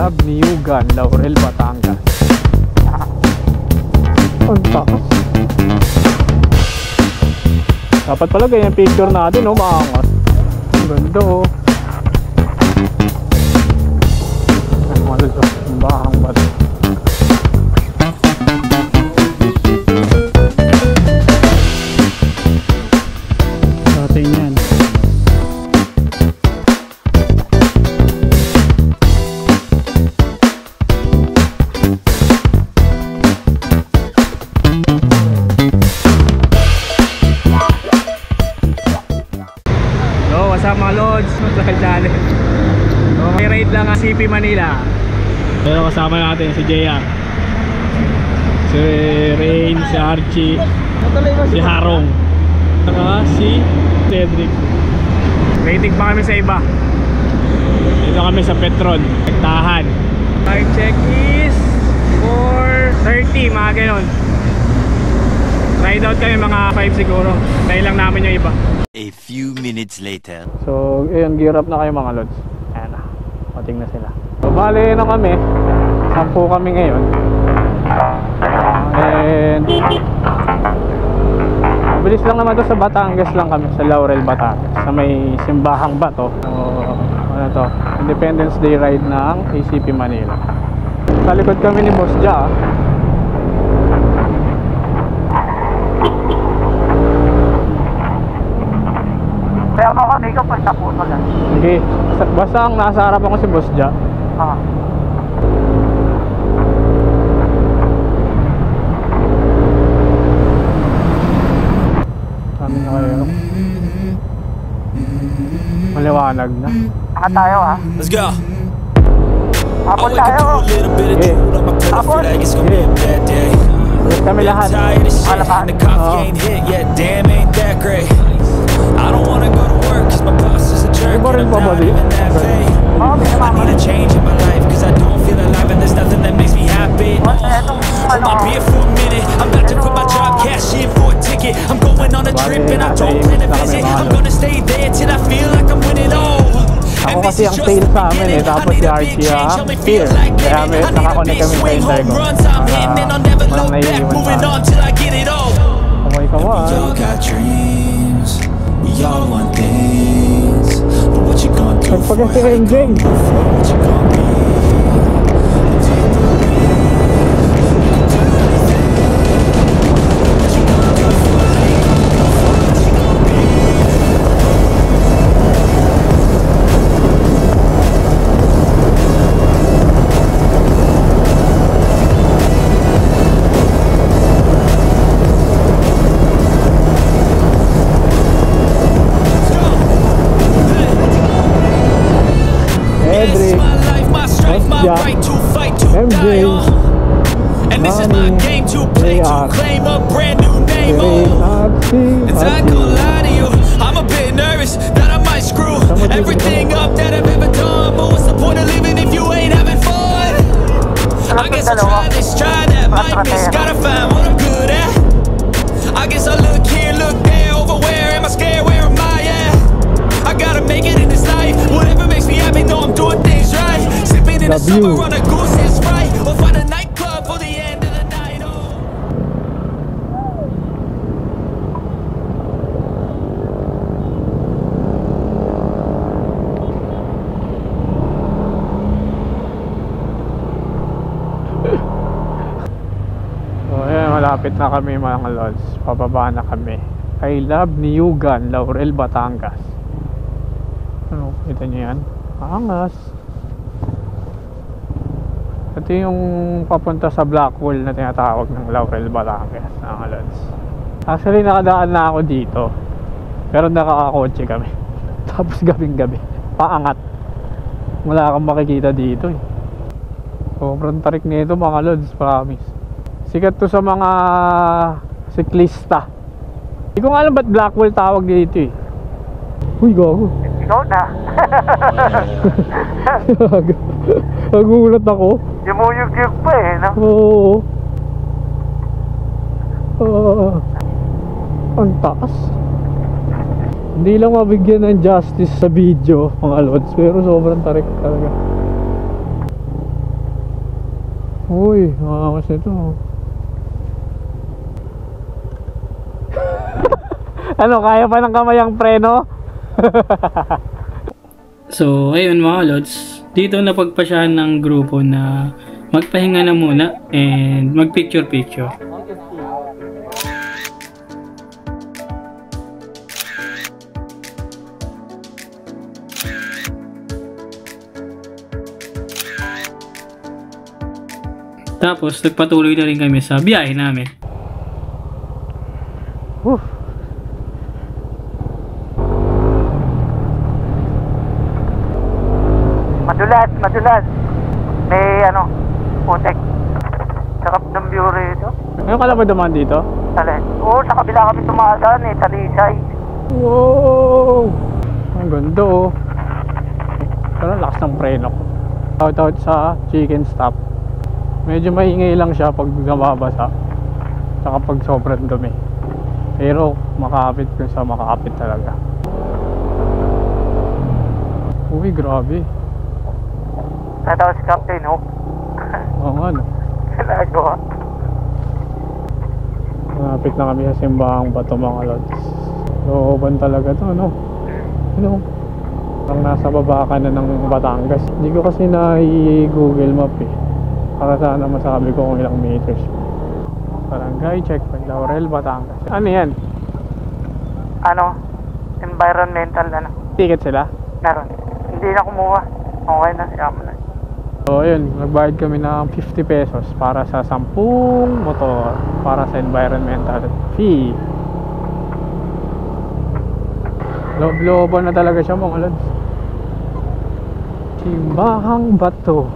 Love Niyugan, Laurel, Batangas. Ang taas. Dapat pala ganyan picture natin, no? Maangas. Ang ganda, oh. Ang mahal ito. Ang bahang bato. Dating yan. Mga lods, dahil so, may ride lang ang CP Manila. Pero kasama natin si JR, si Rain, si Archie, si Harong, saka si Cedric. Waiting pa kami sa iba. Dito kami sa Petron, Tahan. Time check is 4:30, mga ganon. Ride out kami mga 5 siguro. Dahil lang namin yung iba. A few minutes later. So, ayun, gear up na kayo mga lods. Ayan na, pating na sila. So, bali na kami. 10 kami ngayon. And mabilis lang naman to, sa Batangas lang kami, sa Laurel, Batangas, sa may simbahang bato. So, ano to, Independence Day ride ng ACP Manila. Sa likod kami ni Boss Ja. Kaya ako kami ka pa sa puso lang. Sige, basta ang nasa harap ako si Boss Ja. Kami na kayo. Maliwanag na. Saka tayo ha. Let's go. Hapon tayo. Okay. Hapon. Yes, kami lahat. I don't wanna go to work cause my boss is a jerk and I'm not even that vain. I need a change in my life cause I don't feel alive and there's nothing that makes me happy. Hold my beer for a minute, I'm about to quit my job, cash in for a ticket. I'm going on a trip and I don't plan to visit. I'm gonna stay there till I feel like I'm winning all. Ako kasi ang tail sa amin eh, tapos si Archie ang fear. Kaya may nakakonek kami sa Intercom. Walang naiiwan sa akin. Okay ka ba? We all want things, but what you gonna do for it? What you gonna be? MJ, and this is my game to play to claim a brand new name. And I ain't gonna lie to you, I'm a bit nervous that I might screw everything up that I've ever done. But what's the point of living if you ain't having fun? I guess I'll try this, try that, might miss, gotta find what I'm good at. I guess I look here, look there, over where am I scared, where am I at? I gotta make it in this life, whatever makes me happy, know I'm doing things right. Sipping in the summer on a goose is right, or find a nightclub for the end of the night. So ayan, malapit na kami mga lods. Pababa na kami. Kay Love Niyugan, Laurel, Batangas. Ano, kita niyo yan? Angas. Ito yung papunta sa Blackwell na tinatawag ng Laurel, Batangas, mga lods. Actually nakadaan na ako dito, pero nakakakotse kami. Tapos gabing gabi, paangat. Wala kang makikita dito eh. Sobrang tarik nito mga lods, promise. Sikat to sa mga siklista. Hindi ko nga alam ba't Blackwell tawag dito eh. Uy, gago. Ikaw na. Nagulat ako. Yumuyug-yug pa eh, no? Oo. Ang taas. Hindi lang mabigyan ng justice sa video mga lods, pero sobrang tarik talaga. Uy, makakas ito. Ano, kaya pa ng kamay ang preno? So, ayun mga lods, dito napagpasyahan ng grupo na magpahinga na muna and mag-picture-picture. Tapos, nagpatuloy na rin kami sa biyahe namin. Madulas. May ano, putek. Sarap ng view rito. Ngayon ka lang ba dumaan dito? Talent. Oo, sa kabila kami tumadaan eh, Talisay. Wow! Ang ganda oh. Pero lakas ng preno ko. Out sa chicken stop. Medyo maingay lang siya pag nababasa. Saka pag sobrang dumi. Pero makakapit ko sa makakapit talaga. Uy, grabe. Natawa si Captain Hook. Oo nga no. Nagawa. Malapit na kami sa simbahang bato mga lods. Looban talaga to, no? Ano? Parang nasa baba ka na ng Batangas. Hindi ko kasi na-Google Map eh. Para sana masabi ko kung ilang meters. Barangay Checkpoint Laurel, Batangas. Ano yan? Ano? Environmental ano? Ticket sila? Meron. Hindi na kumuha. Okay na, yaman na. So ayun, nagbayad kami ng 50 pesos para sa 10 motor para sa environmental fee. Loob-looban na talaga siya mga lods. Simbahang bato.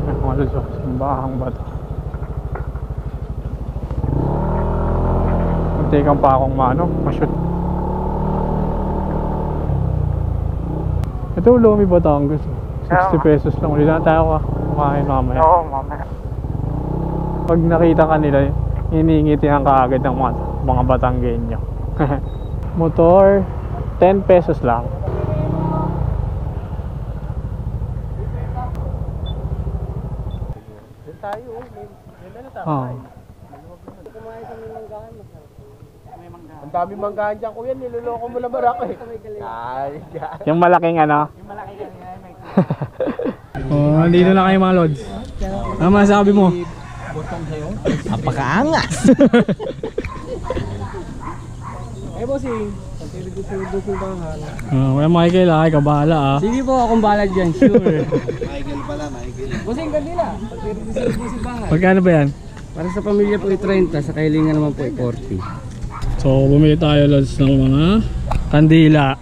Ay, mga lods, simbahang bato. Muntikan pa akong ma-shoot. Ito Lomi Batangas 60 pesos lang. Uli na tayo kumain mamaya. Oo, mamaya. Pag nakita ka nila, hiningitihan ka agad ng mga Batanggenyo. Motor 10 pesos lang. Ang dami manggahan dyan, kuya. Niloloko mo lang ako eh. Ay, Yung malaking ano? Yung malaking oh, andito na kayo mga lods. Ano masasabi mo? apakaangas. Eh, bossing. Pagkirigusulog yung bahan. Kaya Michael ay kabahala ah. Sige po, akong bahala dyan, sure. Michael pala, Michael. Bossing, kanila. Pagkirigusulog yung bahan. Magkano ba yan? Para sa pamilya po ay 30, sa kailingan naman po ay 40. So bumili tayo lods ng mga kandila.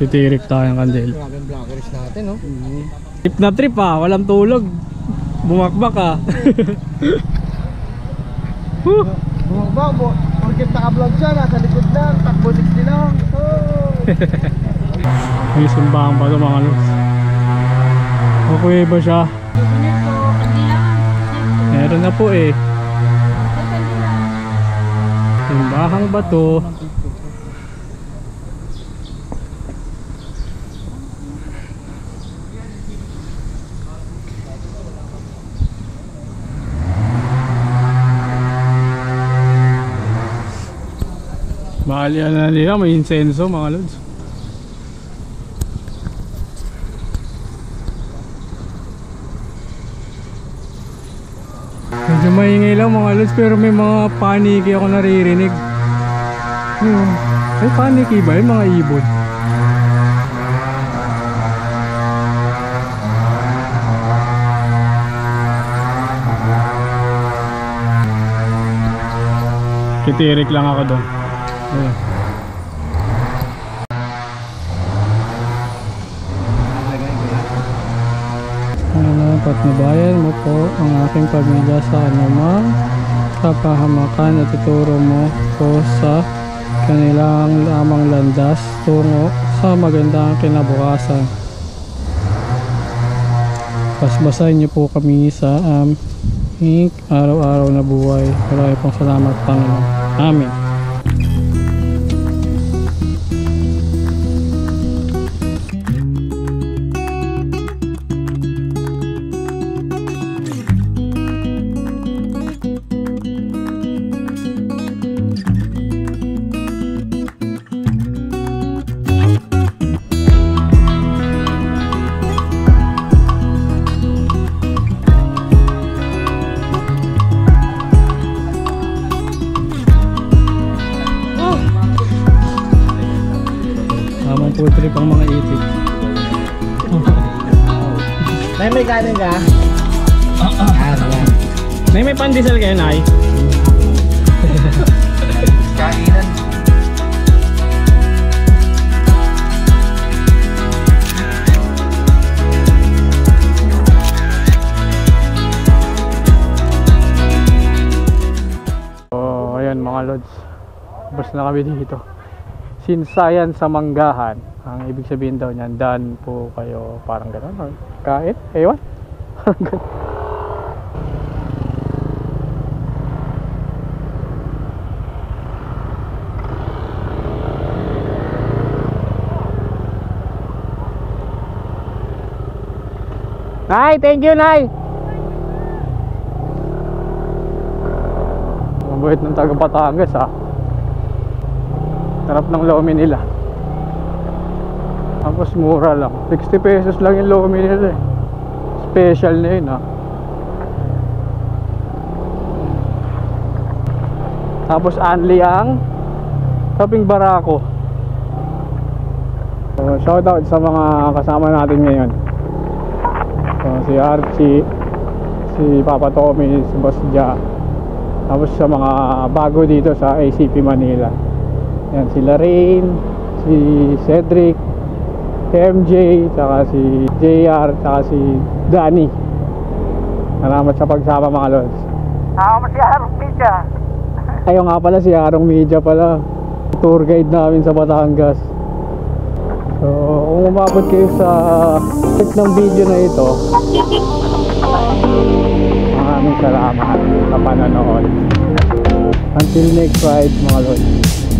Titirik tayo ng kandila. Maraming blockers natin, no? Trip na trip ah, walang tulog. Bumakbak ah. Bumagbaw mo. Porkit naka-vlog siya, nasa likod lang. Takbo 60 lang. May simbahang pa ito mga lods. Okay ba siya? Meron na po eh. Simbahang bato. Maalian na nila, may insenso mga lods. Medyo maingay lang mga lods, pero may mga paniki ako naririnig. May paniki ba yung mga ibon? Kitirik lang ako doon. Ayan. Patnubayan mo po ang aking pamilya sa anumang kapahamakan at ituro mo po sa kanilang lamang landas tungo sa magandang kinabukasan. Basbasahin niyo po kami sa aming araw-araw na buhay. Maraming pong salamat, Panginoon. Amen. Food trip ang mga itik. May kanin ka? May pandesal kayo, Nay? Kainan. So, ayan mga lods. Bus na kami dito. Sinsayan sa Manggahan. Ang ibig sabihin daw niyan, daan po kayo parang gano'n. Kain? Ewan? Parang gano'n. Nay, thank you, Nay. Mabait ng taga Batangas, ha. Sarap ng lomi nila. Tapos mura lang. 60 pesos lang yung lomi nila, eh. Special na yun, ha. Tapos only ang Kaping Barako. So, shoutout sa mga kasama natin ngayon. So, si Archie, si Papa Tommy, si Boss Ja. Tapos sa mga bago dito sa ACP Manila. Yan, sila Rain, si Cedric, si MJ, saka si JR, saka si Danny. Salamat sa pagsama mga lods. Ako si Arong Media. Ayaw nga pala, si Arong Media pala. Tour guide namin sa Batangas. So, kung umabot kayo sa tip ng video na ito, maraming salamat sa panonood. Until next ride mga lods.